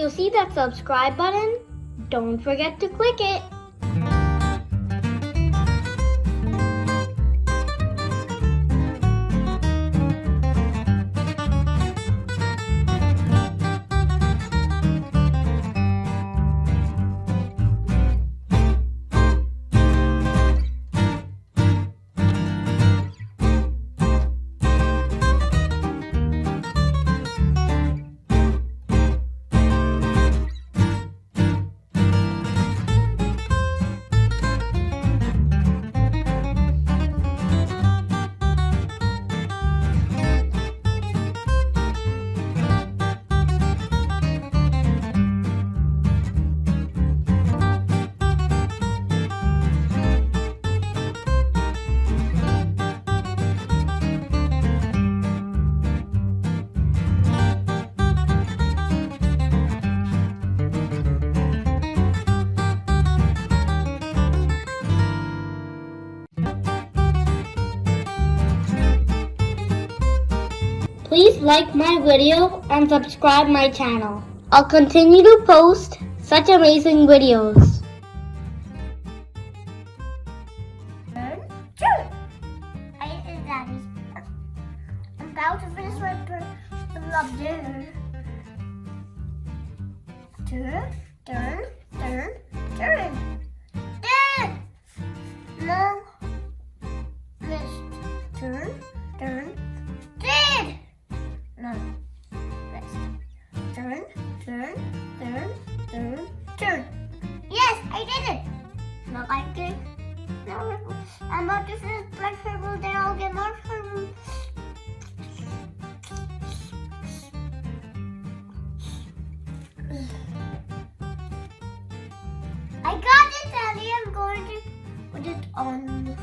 you see that subscribe button, don't forget to click it. Please like my video and subscribe my channel. I'll continue to post such amazing videos. I ate Daddy's. I'm about to finish my love dinner. Turn, turn, turn, turn. Turn! No. Missed. Turn, turn, did! No. Missed. Turn, turn, turn, turn, turn. Yes, I did it! Not like it. No, I'm about to finish black purple, then I'll get more purple. I got it, Daddy. I'm going to put it on.